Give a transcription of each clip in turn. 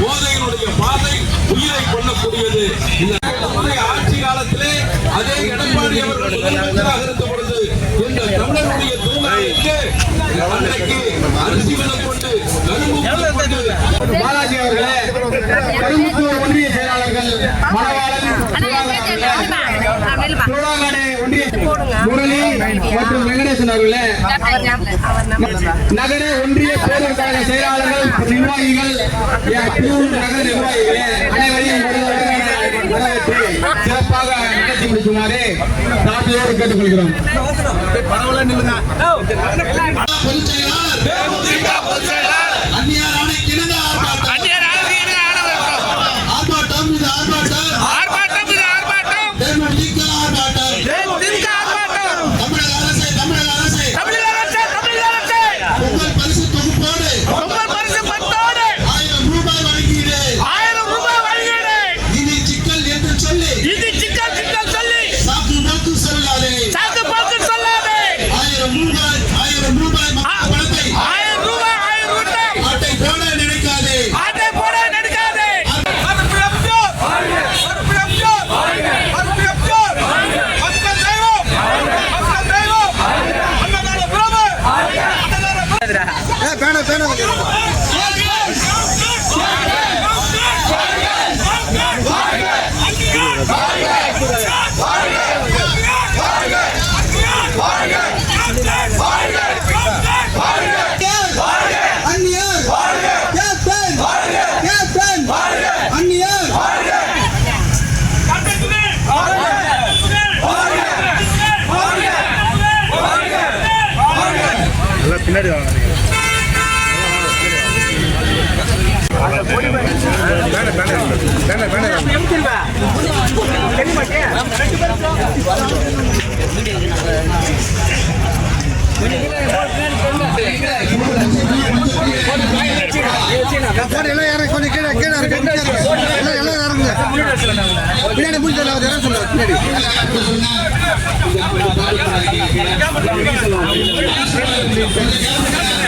போதையினுடைய பாதை உயிரை கொள்ளக்கூடியது. இந்த ஆட்சி காலத்திலே அதே எடப்பாடி அவர்கள் முதலமைச்சராக இருந்த பொழுது இந்த தமிழனுடைய திருநாளுக்கு அன்றைக்கு அரிசி விலை கொண்டு பாலாஜி அவர்களே, கரும்புத்தூர் ஒன்றிய செயலாளர்கள் சூடாங்கடை ஒன்றிய முரளி மற்றும் வெங்கடேசன் அவர்களே, நகர ஒன்றிய பேரூர் கழக செயலாளர்கள் நிர்வாகிகள் நகர நிர்வாகிகளே அனைவரையும் வரவேற்று சிறப்பாக நிகழ்ச்சி முடிக்குமாறு தாழ்மையோடு கேட்டுக்கொள்கிறோம். பின்னாடி வாங்க. எல்லாம் யாரும் கொஞ்சம் கீழே கீழே இருக்கு, எல்லாம் இறங்குங்க. பின்னாடி முடிச்சு சொல்ல பின்னாடி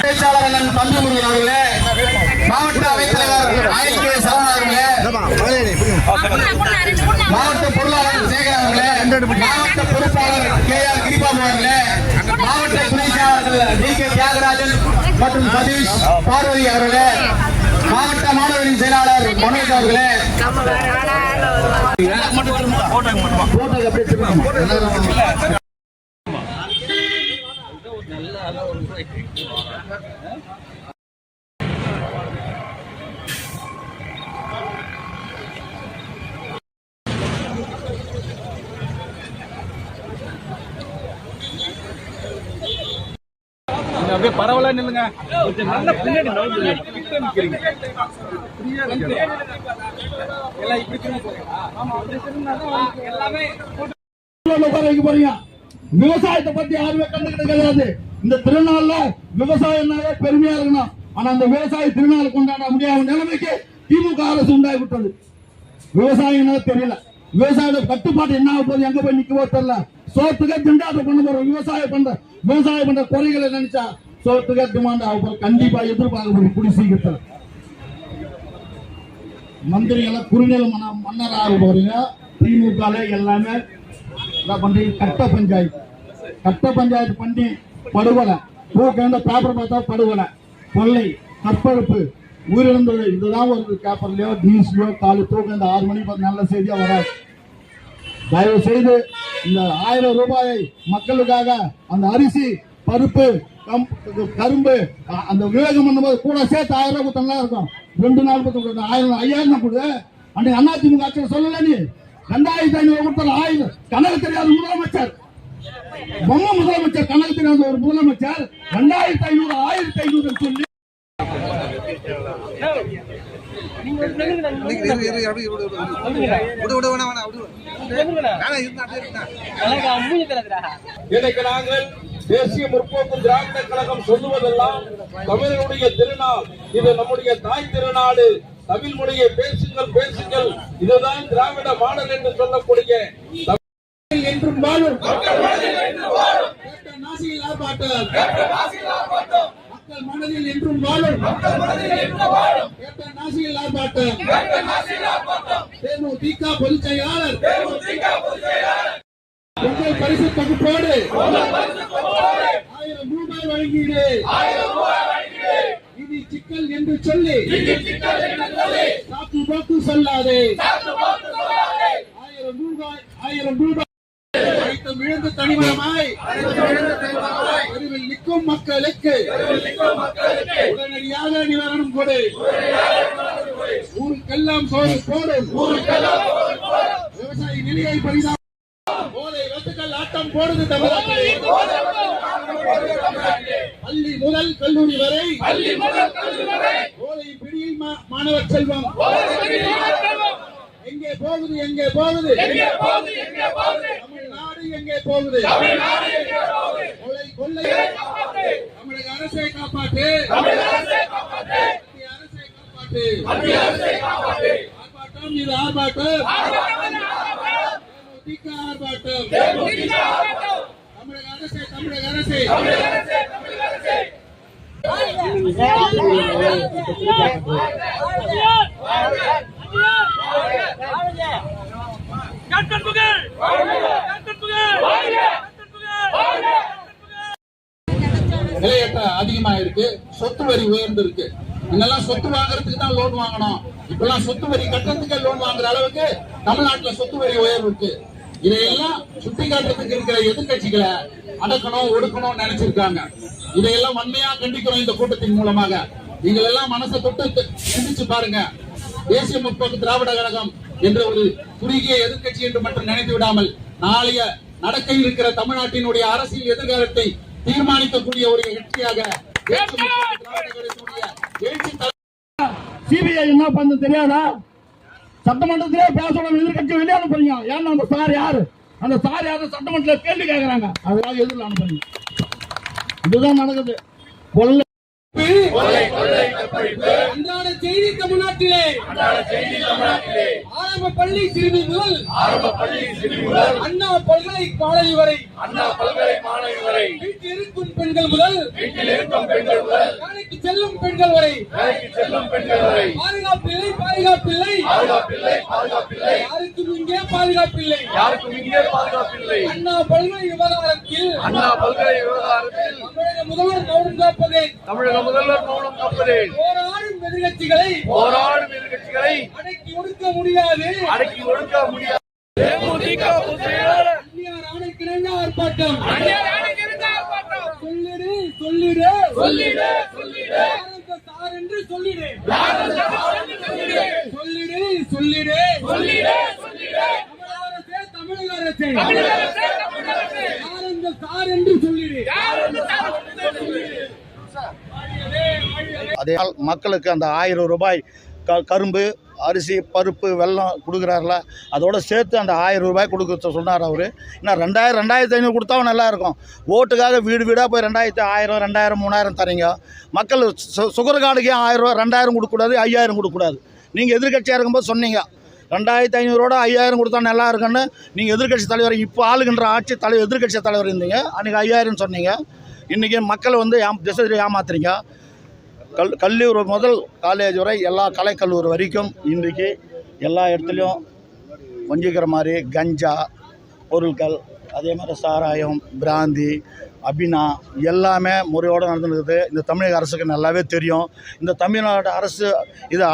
பேச்சாளர்கள் தம்பிமுருகன் அவர்களே, மாவட்ட அவைத்தலைவர் ஆயிரத்தி சரவணன் அவர்களே, மாவட்ட பொருளாளர் சேகர் அவர்களே, மாவட்ட பொறுப்பாளர் KR கிரிபாபு அவர்களே, மாவட்ட துணை செயலாளர்கள் DK தியாகராஜன் மற்றும் சதீஷ் பார்வதி அவர்களே, மாவட்ட மாணவரின் செயலாளர் மனோஜ் அவர்களே, அப்படியே பரவாயில்ல நில்லுங்க. நல்ல பின்னாடி நிக்கிறீங்க. எல்லாம் இப்படி போறீங்க. விவசாயத்தை பத்தி யாருமே கண்டுக்கிட்டு கிடையாது. இந்த திருநாள்ல விவசாயம்னாலே பெருமையா இருக்கணும். ஆனா அந்த விவசாய திருநாள் கொண்டாட முடியாத நிலைமைக்கு திமுக அரசு உண்டாகி விட்டது. விவசாயம் தெரியல, விவசாய கட்டுப்பாடு என்ன ஆக போது, எங்க போய் நிக்கவோ தெரியல. சோத்துக்கே திண்டாட்டம் பண்ண போறோம். விவசாயம் பண்ற குறைகளை நினைச்சா சோத்துக்கே டிமாண்ட் ஆக போறோம். கண்டிப்பா எதிர்பார்க்க போறோம். குடி சீக்கிரத்தில் மந்திரிகளை குறுநில மன்னராக போறீங்க. திமுக எல்லாமே பண்றீங்க. கட்ட பஞ்சாயத்து பண்ணி படுகொலை, பேப்பர் பார்த்தா படுகொலை, கொள்ளை, கற்பழிப்பு, உயிரிழந்தது. இதுதான் ஒரு பேப்பர்லயோ நியூஸ்லயோ காலு தூக்கம் இந்த 6 மணிக்கு நல்ல செய்தியா வராது. தயவு செய்து இந்த 1000 ரூபாயை மக்களுக்காக அந்த அரிசி, பருப்பு, கரும்பு அந்த விவேகம் பண்ணும்போது கூட சேர்த்து 1000 ரூபாய் கொடுத்தா இருக்கும். 2 நாள் 5000 கொடு. அன்னைக்கு அதிமுக ஆட்சியில் சொல்லல நீ 2500 கொடுத்தாரு. 1000 கணக்கு தெரியாத முதலமைச்சர், பொம்மை முதலமைச்சர், கணக்கு தெரியாத ஒரு முதலமைச்சர் 2500 1500 சொல்லி இன்னைக்கு நாங்கள் தேசிய முற்போக்கு திராவிட கழகம் சொல்லுவதெல்லாம் தமிழனுடைய திருநாள், இது நம்முடைய தாய் திருநாடு, தமிழ் மொழியை பேசுங்கள் பேசுங்கள், இதுதான் திராவிட மாடல் என்று சொல்லக்கூடிய என்றும் வாழும் மக்கள் மனதில் என்றும் வாழும் நாசியில் ஆர்ப்பாட்டம் தேமுதிக பொதுச் செயலாளர் பொங்கல் பரிசு தொகுப்போடு 1000 ரூபாய் வழங்கீடு நிதி சிக்கல் என்று சொல்லி சாக்கு போக்கு சொல்லாதே 1000 ரூபாய் அனைத்து விழுந்து தனிமரமாய் தெருவில் நிற்கும் மக்களுக்கு உடனடியாக நிவாரணம் கொடு ஊருக்கெல்லாம் சோறு போடும் விவசாயி நிலையை பரிதாபம் போதை வத்துக்கள் ஆட்டம் போடுது தமிழ்நாட்டிலே பள்ளி முதல் கல்லூரி வரை போதை பிடியில் மாணவர் செல்வம் எங்கே போகுது தமிழ்நாடு எங்கே போகுது கொள்ளை தமிழக அரசை காப்பாற்று மத்திய அரசை காப்பாற்று ஆர்ப்பாட்டம் இது ஆர்ப்பாட்டம் ஆர்ப்பாட்டம் தமிழக அரசை விலையேற்ற அதிகமா இருக்கு, சொத்து வரி உயர்ந்து இருக்கு. முன்னெல்லாம் சொத்து வாங்குறதுக்கு தான் லோன் வாங்கணும், இப்பெல்லாம் சொத்து வரி கட்டுறதுக்கே லோன் வாங்குற அளவுக்கு தமிழ்நாட்டுல சொத்து வரி உயர்வு இருக்கு. இதையெல்லாம் சுட்டி காட்டுறதுக்கு இருக்கிற எதிர்கட்சிகளை அடக்கணும் ஒடுக்கணும் நினைச்சிருக்காங்க. இதையெல்லாம் வன்மையா கண்டிக்கிறோம் இந்த கூட்டத்தின் மூலமாக. நீங்கள் எல்லாம் மனசை தொட்டு சிந்திச்சு பாருங்க. தேசிய முற்போக்கு திராவிட கழகம் என்ற ஒரு குறுகிய எதிர்கட்சி என்று மட்டும் நினைத்து விடாமல் நாளைய நடக்க இருக்கிற தமிழ்நாட்டினுடைய அரசியல் எதிர்காலத்தை தீர்மானிக்கக்கூடிய ஒரு கட்சியாக சிபிஐ என்ன பண்ண தெரியாதா? சட்டமன்றத்திலே பேசணும், எதிர்கட்சி வெளியே அனுப்புறீங்க. ஏன்னா அந்த சார் யாரு, அந்த சார் யாரு சட்டமன்றத்தில் கேள்வி கேட்கிறாங்க, அதனால எதிரில் அனுப்புறீங்க. இதுதான் நடக்குது. அன்றாட செய்தி தமிழ்நாட்டிலே ஆரம்ப பள்ளி சிறுமி முதல் அண்ணா பல்கலை மாணவி வரை வீட்டில் இருக்கும் பெண்கள் முதல் வேலைக்கு செல்லும் பெண்கள் வரை பாதுகாப்பில்லை யாருக்கும் இங்கே பாதுகாப்பில்லை. அண்ணா பல்கலை விவகாரத்தில் தமிழக முதல்வர் மௌனம் காப்பதே போராடும் எதிர்கட்சிகளை அடக்கி ஒடுக்க முடியாது. அந்நியார் ஆணைக்கிணங்க ஆர்ப்பாட்டம். சொல்லிடு சார் என்று சொல்லிடு. தமிழக அரசே யார் அந்த சார் என்று சொல்லிடு. அதே மக்களுக்கு அந்த 1000 ரூபாய் கரும்பு அரிசி பருப்பு வெல்லம் கொடுக்குறாருல, அதோட சேர்த்து அந்த 1000 ரூபாய் கொடுக்க சொன்னார் அவர். இன்னும் 2000 2500 கொடுத்தா நல்லா இருக்கும். ஓட்டுக்காக வீடு வீடாக போய் 2000 1000 2000 3000 தரீங்க. மக்கள் சுகர் கார்டுக்கே 1000 ரூபா 2000 கொடுக்கக்கூடாது 5000 கொடுக்கக்கூடாது. நீங்கள் எதிர்கட்சியாக இருக்கும்போது சொன்னீங்க 2500 5000 கொடுத்தா நல்லா இருக்குன்னு. நீங்கள் எதிர்கட்சி தலைவர், இப்போ ஆளுகின்ற ஆட்சி தலைவர் எதிர்கட்சி தலைவர் இருந்தீங்க, அன்றைக்கி 5000 சொன்னீங்க. இன்றைக்கி மக்கள் வந்து திசை ஏமாத்துறீங்க. கல்லூரி முதல் காலேஜ் வரை எல்லா கலைக்கல்லூரி வரைக்கும் இன்றைக்கி எல்லா இடத்துலையும் வஞ்சிக்கிற மாதிரி கஞ்சா பொருட்கள், அதே மாதிரி சாராயம், பிராந்தி, அபினா எல்லாமே முறையோடு நடந்துருக்குது. இந்த தமிழக அரசுக்கு நல்லாவே தெரியும். இந்த தமிழ்நாடு அரசு இதை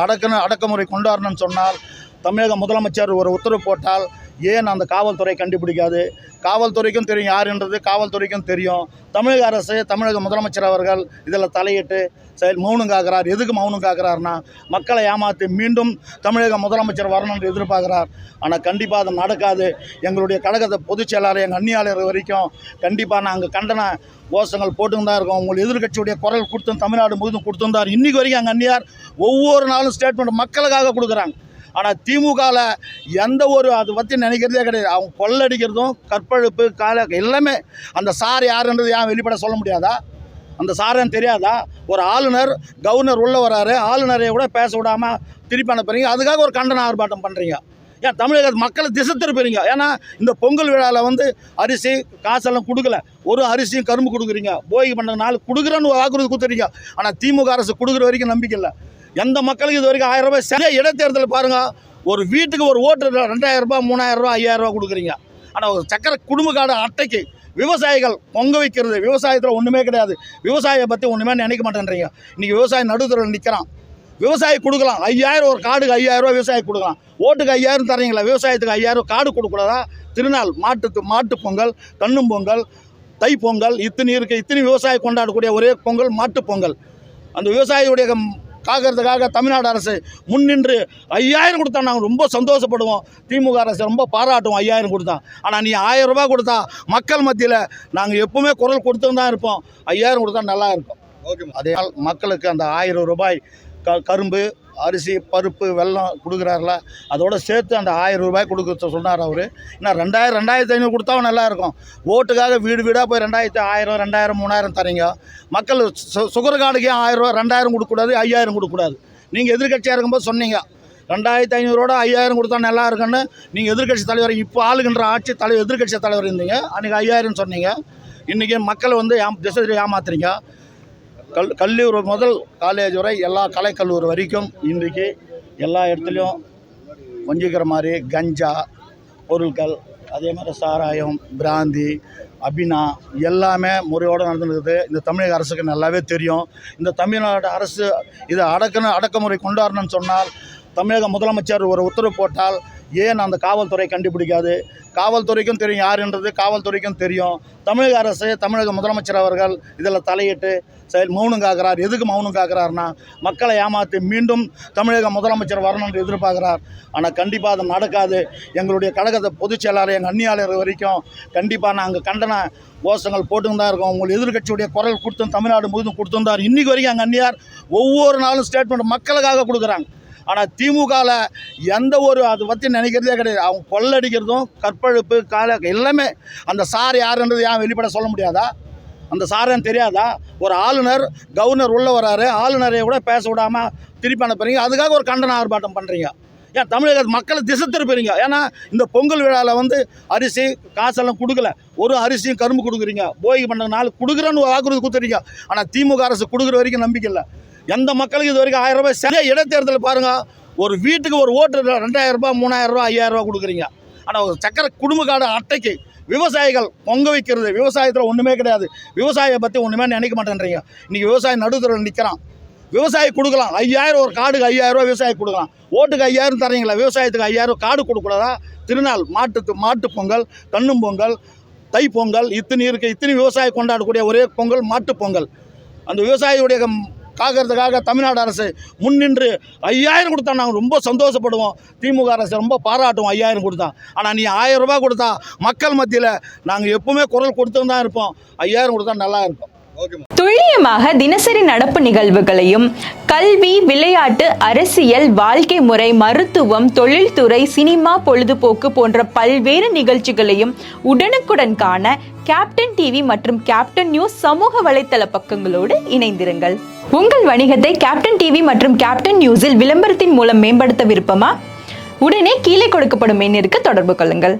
அடக்குமுறை கொண்டாடணும்னு சொன்னால் தமிழக முதலமைச்சர் ஒரு உத்தரவு போட்டால் ஏன் அந்த காவல்துறை கண்டுபிடிக்காது? காவல்துறைக்கும் தெரியும் யாருன்றது, காவல்துறைக்கும் தெரியும். தமிழக அரசு தமிழக முதலமைச்சர் அவர்கள் இதில் தலையிட்டு மௌனம் காக்கிறார். எதுக்கு மௌனம் காக்கிறார்னா மக்களை ஏமாற்றி மீண்டும் தமிழக முதலமைச்சர் வரணும்னு எதிர்பார்க்குறார். ஆனால் கண்டிப்பாக அது நடக்காது. எங்களுடைய கழகத்தை பொதுச் செயலாளர் எங்கள் அந்நியாளர் வரைக்கும் கண்டிப்பாக நாங்கள் கண்டன கோஷங்கள் போட்டுன்னு தான் இருக்கோம். உங்கள் எதிர்கட்சியுடைய குரல் கொடுத்து தமிழ்நாடு முழுதும் கொடுத்துருந்தார். இன்றைக்கி வரைக்கும் எங்கள் அந்நியார் ஒவ்வொரு நாளும் ஸ்டேட்மெண்ட் மக்களுக்காக கொடுக்குறாங்க. ஆனால் திமுகவில் எந்த ஒரு அதை பற்றி நினைக்கிறதே கிடையாது. அவங்க கொள்ளடிக்கிறதும் கற்பழிப்பு எல்லாமே. அந்த சார் யாருன்றது ஏன் வெளிப்பட சொல்ல முடியாதா? அந்த சாரன்னு தெரியாதா? ஒரு ஆளுநர் கவர்னர் உள்ளே வராரு, ஆளுநரை கூட பேச விடாமல் திருப்பி அனுப்புறீங்க. அதுக்காக ஒரு கண்டன ஆர்ப்பாட்டம் பண்ணுறீங்க. ஏன் தமிழக மக்களை திசை திருப்புறீங்க? ஏன்னா இந்த பொங்கல் விழாவில் வந்து அரிசி காசெல்லாம் கொடுக்கல, ஒரு அரிசியும் கரும்பு கொடுக்குறீங்க. போகி பண்ண நாள் கொடுக்குறேன்னு வாக்குறுதி கொடுத்துறீங்க. ஆனால் திமுக அரசு கொடுக்குற வரைக்கும் நம்பிக்கை இல்லை. எந்த மக்களுக்கு இது வரைக்கும் 1000 ரூபாய் சரியா இடைத்தேர்தல் பாருங்கள், ஒரு வீட்டுக்கு ஒரு ஓட்டு 2000 ரூபாய் 3000 ரூபாய் 5000 ரூபாய் கொடுக்குறீங்க. ஆனால் ஒரு சக்கரை குடும்ப கார்டு அட்டைக்கு விவசாயிகள் பொங்க வைக்கிறது, விவசாயத்தில் ஒன்றுமே கிடையாது. விவசாயியை பற்றி ஒன்றுமே நினைக்க மாட்டேன்றீங்க. இன்றைக்கி விவசாயி நடுத்தரில் நிற்கிறான். விவசாயி கொடுக்கலாம் 5000, ஒரு கார்டுக்கு 5000 ரூபா விவசாயி கொடுக்கலாம். ஓட்டுக்கு 5000 தரீங்களா, விவசாயத்துக்கு 5000 கார்டு கொடுக்கூடாதா? திருநாள் மாட்டு பொங்கல், கண்ணும் பொங்கல், தை பொங்கல், இத்தனை விவசாயி கொண்டாடக்கூடிய ஒரே பொங்கல் மாட்டு பொங்கல். அந்த விவசாயியுடைய காக்கிறதுக்காக தமிழ்நாடு அரசு முன்னின்று 5000 கொடுத்தா நாங்கள் ரொம்ப சந்தோஷப்படுவோம். திமுக அரசு ரொம்ப பாராட்டுவோம் 5000 கொடுத்தா. ஆனால் நீ 1000 ரூபாய் கொடுத்தா மக்கள் மத்தியில் நாங்கள் எப்பவுமே குரல் கொடுத்து தான் இருப்போம். 5000 கொடுத்தா நல்லா இருக்கும். அதே மக்களுக்கு அந்த 1000 ரூபாய் கரும்பு, அரிசி, பருப்பு, வெல்லம் கொடுக்குறாருல, அதோடு சேர்த்து அந்த 1000 ரூபாய் கொடுக்க சொன்னார் அவர். இன்னும் 2000, 2500 கொடுத்தா நல்லாயிருக்கும். ஓட்டுக்காக வீடு வீடாக போய் 2000, 1000, 2000, 3000 தரீங்க. மக்கள் சுகர் கார்டுக்கே 1000 ரூபா, 2000 கொடுக்கக்கூடாது, 5000 கொடுக்கக்கூடாது. நீங்கள் எதிர்கட்சியாக இருக்கும்போது சொன்னீங்க 2500 5000 கொடுத்தா நல்லா இருக்குன்னு. நீங்கள் எதிர்கட்சி தலைவர், இப்போ ஆளுகின்ற ஆட்சி தலைவர், எதிர்கட்சி தலைவர் இருந்தீங்க. அன்றைக்கி 5000 சொன்னீங்க. இன்றைக்கி மக்கள் வந்து திசை ஏமாத்துறீங்க. கல்லூரி முதல் காலேஜ் வரை எல்லா கலைக்கல்லூரி வரைக்கும் இன்றைக்கி எல்லா இடத்துலையும் வஞ்சிக்கிற மாதிரி கஞ்சா பொருட்கள், அதே மாதிரி சாராயம், பிராந்தி, அபினா எல்லாமே முறையோடு நடந்துருக்குது. இந்த தமிழக அரசுக்கு நல்லாவே தெரியும். இந்த தமிழ்நாடு அரசு இதை அடக்குமுறை கொண்டு வரணும்னு சொன்னால், தமிழக முதலமைச்சர் ஒரு உத்தரவு போட்டால் ஏன் அந்த காவல்துறை கண்டுபிடிக்காது? காவல்துறைக்கும் தெரியும் யாருன்றது, காவல்துறைக்கும் தெரியும். தமிழக அரசு, தமிழக முதலமைச்சர் அவர்கள் இதில் தலையிட்டு மௌனம் காக்கிறார். எதுக்கு மௌனம் காக்கிறார்னா, மக்களை ஏமாற்றி மீண்டும் தமிழக முதலமைச்சர் வரணும்னு எதிர்பார்க்குறார். ஆனால் கண்டிப்பாக அது நடக்காது. எங்களுடைய கழகத்தை பொதுச் செயலாளர், எங்கள் அந்நியாளர் வரைக்கும் கண்டிப்பாக நாங்கள் கண்டன கோஷங்கள் போட்டுன்னு தான் இருக்கோம். உங்கள் எதிர்கட்சியுடைய குரல் கொடுத்து தமிழ்நாடு முழுதும் கொடுத்துருந்தார். இன்றைக்கி வரைக்கும் எங்கள் அந்நியார் ஒவ்வொரு நாளும் ஸ்டேட்மெண்ட் மக்களுக்காக கொடுக்குறாங்க. ஆனால் திமுகவில் எந்த ஒரு அதை பற்றி நினைக்கிறதே கிடையாது. அவங்க கொள்ளடிக்கிறதும், கற்பழிப்பு, எல்லாமே. அந்த சார் யாருன்றது ஏன் வெளிப்பட சொல்ல முடியாதா? அந்த சாரன்னு தெரியாதா? ஒரு ஆளுநர், கவர்னர் உள்ளே வராரு, ஆளுநரை கூட பேச விடாமல் திருப்பி அனுப்புறீங்க. அதுக்காக ஒரு கண்டன ஆர்ப்பாட்டம் பண்ணுறீங்க. ஏன் தமிழக மக்களை திசை திருப்புறீங்க? ஏன்னா இந்த பொங்கல் விழாவில் வந்து அரிசி காசெல்லாம் கொடுக்கல, ஒரு அரிசியும் கரும்பு கொடுக்குறீங்க. போகி பண்ண நாள் கொடுக்குறேன்னு வாக்குறுதி கொடுத்துறீங்க. ஆனால் திமுக அரசு கொடுக்குற வரைக்கும் நம்பிக்கை இல்லை. எந்த மக்களுக்கு இது வரைக்கும் 1000 ரூபாய் சரியா இடைத்தேர்தல் பாருங்கள், ஒரு வீட்டுக்கு ஒரு ஓட்டு 2000 ரூபாய் 3000 ரூபாய் 5000 ரூபாய் கொடுக்குறீங்க. ஆனால் ஒரு சக்கரை குடும்ப கார்டு அட்டைக்கு விவசாயிகள் பொங்க வைக்கிறது, விவசாயத்தில் ஒன்றுமே கிடையாது. விவசாயியை பற்றி ஒன்றுமே நினைக்க மாட்டேன்றீங்க. இன்றைக்கி விவசாயி நடுத்தரில் நிற்கிறான். விவசாயி கொடுக்கலாம் 5000, ஒரு கார்டுக்கு 5000 ரூபா விவசாயி கொடுக்கலாம். ஓட்டுக்கு 5000 தரீங்களா, விவசாயத்துக்கு 5000 கார்டு கொடுக்கூடாதா? திருநாள் மாட்டு பொங்கல், கண்ணும் பொங்கல், தை பொங்கல், இத்தனை விவசாயி கொண்டாடக்கூடிய ஒரே பொங்கல் மாட்டு பொங்கல். அந்த விவசாயியுடைய காக்கிறதுக்காக தமிழ்நாடு அரசு முன்னின்று 5000 கொடுத்தா நாங்கள் ரொம்ப சந்தோஷப்படுவோம். திமுக அரசு ரொம்ப பாராட்டுவோம் 5000 கொடுத்தா. ஆனால் நீ 1000 ரூபாய் கொடுத்தா மக்கள் மத்தியில் நாங்கள் எப்பவுமே குரல் கொடுத்து தான் இருப்போம். 5000 கொடுத்தா நல்லா இருக்கும். துல்லியமாக தினசரி நடப்பு நிகழ்வுகளையும் கல்வி, விளையாட்டு, அரசியல், வாழ்க்கை முறை, மருத்துவம், தொழில்துறை, சினிமா, பொழுதுபோக்கு போன்ற பல்வேறு நிகழ்ச்சிகளையும் உடனுக்குடன் காண கேப்டன் டிவி மற்றும் கேப்டன் நியூஸ் சமூக வலைத்தள பக்கங்களோடு இணைந்திருங்கள். உங்கள் வணிகத்தை கேப்டன் டிவி மற்றும் கேப்டன் நியூஸில் விளம்பரத்தின் மூலம் மேம்படுத்த விருப்பமா? உடனே கீழே கொடுக்கப்படும் எண்ணிற்கு தொடர்பு கொள்ளுங்கள்.